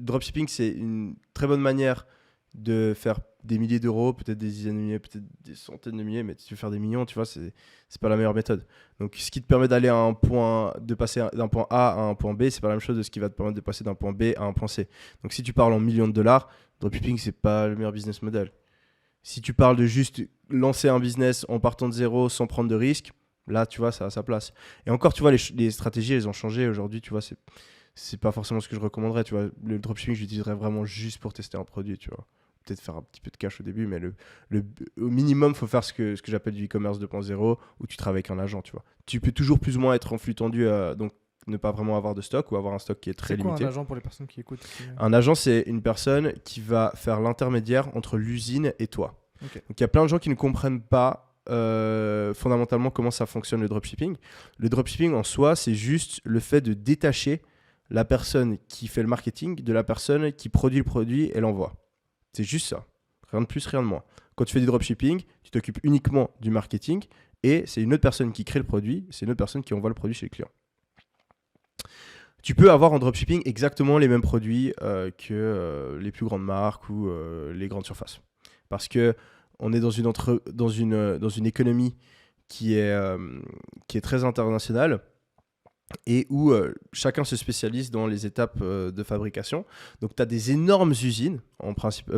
dropshipping, c'est une très bonne manière de faire des milliers d'euros, peut-être des dizaines de milliers, peut-être des centaines de milliers, mais si tu veux faire des millions, tu vois, c'est pas la meilleure méthode. Donc, ce qui te permet d'aller à un point, de passer d'un point A à un point B, c'est pas la même chose de ce qui va te permettre de passer d'un point B à un point C. Donc, si tu parles en millions de dollars, dropshipping, c'est pas le meilleur business model. Si tu parles de juste lancer un business en partant de zéro sans prendre de risques, là, tu vois, ça a sa place. Et encore, tu vois, les stratégies, elles ont changé. Aujourd'hui, tu vois, c'est pas forcément ce que je recommanderais. Tu vois, le dropshipping, je l'utiliserais vraiment juste pour tester un produit, tu vois. Peut-être faire un petit peu de cash au début, mais au minimum, il faut faire ce que j'appelle du e-commerce 2.0 où tu travailles avec un agent, tu vois. Tu peux toujours plus ou moins être en flux tendu, donc ne pas vraiment avoir de stock ou avoir un stock qui est très C'est quoi un limité. agent pour les personnes qui écoutent Un agent, c'est une personne qui va faire l'intermédiaire entre l'usine et toi. Ok. Donc il y a plein de gens qui ne comprennent pas fondamentalement comment ça fonctionne le dropshipping. Le dropshipping en soi, c'est juste le fait de détacher la personne qui fait le marketing de la personne qui produit le produit et l'envoie. C'est juste ça. Rien de plus, rien de moins. Quand tu fais du dropshipping, tu t'occupes uniquement du marketing et c'est une autre personne qui crée le produit, c'est une autre personne qui envoie le produit chez le client. Tu peux avoir en dropshipping exactement les mêmes produits que les plus grandes marques ou les grandes surfaces. Parce que on est dans une économie qui est très internationale et où chacun se spécialise dans les étapes de fabrication. Donc tu as des énormes usines,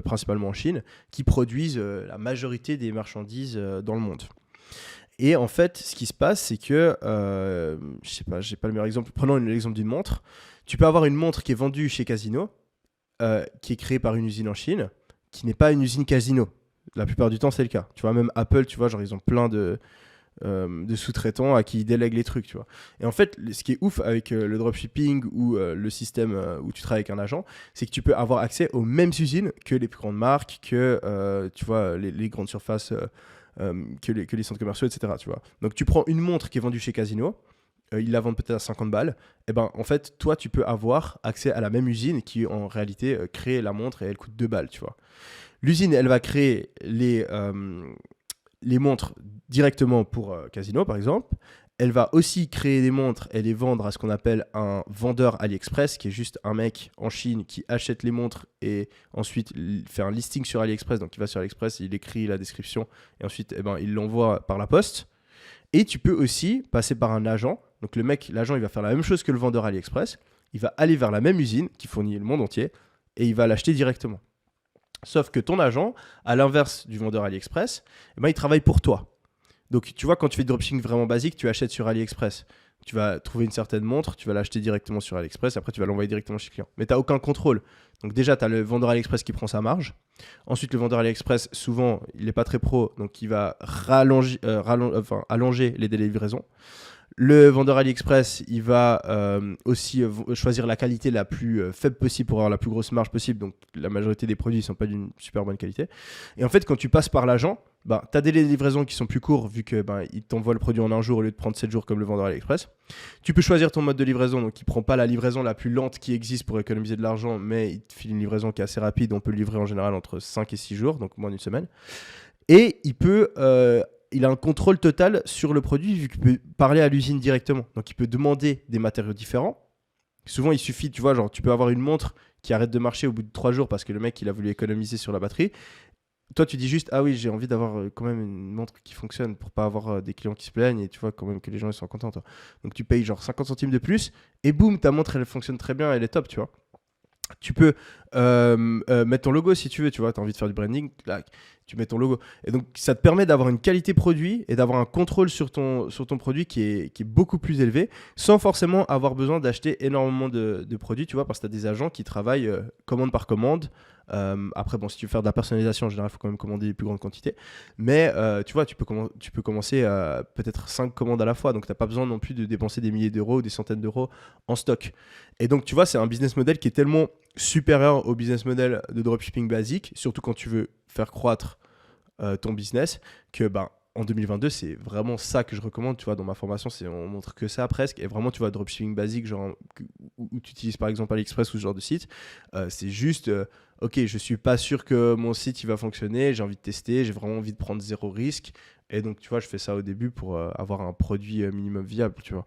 principalement en Chine, qui produisent la majorité des marchandises dans le monde. Et en fait, ce qui se passe, c'est que, je sais pas, j'ai pas le meilleur exemple. Prenons l'exemple d'une montre. Tu peux avoir une montre qui est vendue chez Casino, qui est créée par une usine en Chine, qui n'est pas une usine Casino. La plupart du temps, c'est le cas. Tu vois, même Apple, tu vois, genre ils ont plein de sous-traitants à qui ils délèguent les trucs, tu vois. Et en fait, ce qui est ouf avec le dropshipping ou le système où tu travailles avec un agent, c'est que tu peux avoir accès aux mêmes usines que les plus grandes marques, que tu vois, les grandes surfaces, que les centres commerciaux, etc. Tu vois. Donc tu prends une montre qui est vendue chez Casino, ils la vendent peut-être à 50 balles, et ben en fait, toi, tu peux avoir accès à la même usine qui en réalité crée la montre et elle coûte 2 balles, tu vois. L'usine, elle va créer les montres directement pour Casino, par exemple. Elle va aussi créer des montres et les vendre à ce qu'on appelle un vendeur AliExpress, qui est juste un mec en Chine qui achète les montres et ensuite fait un listing sur AliExpress. Donc il va sur AliExpress, il écrit la description et ensuite il l'envoie par la poste. Et tu peux aussi passer par un agent. Donc l'agent, il va faire la même chose que le vendeur AliExpress. Il va aller vers la même usine qui fournit le monde entier et il va l'acheter directement. Sauf que ton agent, à l'inverse du vendeur AliExpress, il travaille pour toi. Donc, tu vois, quand tu fais du dropshipping vraiment basique, tu achètes sur AliExpress. Tu vas trouver une certaine montre, tu vas l'acheter directement sur AliExpress, après tu vas l'envoyer directement chez le client. Mais tu n'as aucun contrôle. Donc déjà, tu as le vendeur AliExpress qui prend sa marge. Ensuite, le vendeur AliExpress, souvent, il n'est pas très pro, donc il va allonger les délais de livraison. Le vendeur AliExpress, il va aussi choisir la qualité la plus faible possible pour avoir la plus grosse marge possible. Donc la majorité des produits ne sont pas d'une super bonne qualité. Et en fait, quand tu passes par l'agent, tu as des délais de livraison qui sont plus courts vu que il t'envoie le produit en un jour au lieu de prendre 7 jours comme le vendeur AliExpress. Tu peux choisir ton mode de livraison, donc il ne prend pas la livraison la plus lente qui existe pour économiser de l'argent, mais il te file une livraison qui est assez rapide. On peut le livrer en général entre 5 et 6 jours, donc moins d'une semaine. Et il a un contrôle total sur le produit vu qu'il peut parler à l'usine directement. Donc il peut demander des matériaux différents. Souvent il suffit, tu vois, genre tu peux avoir une montre qui arrête de marcher au bout de 3 jours parce que le mec il a voulu économiser sur la batterie. Toi tu dis juste, ah oui, j'ai envie d'avoir quand même une montre qui fonctionne pour pas avoir des clients qui se plaignent et tu vois quand même que les gens ils sont contents, toi. Donc tu payes genre 50 centimes de plus et boum, ta montre elle fonctionne très bien, elle est top, tu vois. Tu peux mettre ton logo si tu veux, tu vois, tu as envie de faire du branding, là, tu mets ton logo. Et donc, ça te permet d'avoir une qualité produit et d'avoir un contrôle sur ton produit qui est beaucoup plus élevé, sans forcément avoir besoin d'acheter énormément de produits, tu vois, parce que tu as des agents qui travaillent commande par commande. Après, bon, si tu veux faire de la personnalisation, en général, il faut quand même commander les plus grandes quantités. Mais tu vois, tu peux commencer à peut-être 5 commandes à la fois. Donc, tu n'as pas besoin non plus de dépenser des milliers d'euros ou des centaines d'euros en stock. Et donc, tu vois, c'est un business model qui est tellement supérieur au business model de dropshipping basique, surtout quand tu veux faire croître ton business, que en 2022, c'est vraiment ça que je recommande. Tu vois, dans ma formation, on montre que ça presque. Et vraiment, tu vois, dropshipping basique, genre où tu utilises par exemple AliExpress ou ce genre de site, c'est juste, ok, je suis pas sûr que mon site il va fonctionner, j'ai envie de tester, j'ai vraiment envie de prendre zéro risque. Et donc, tu vois, je fais ça au début pour avoir un produit minimum viable, tu vois.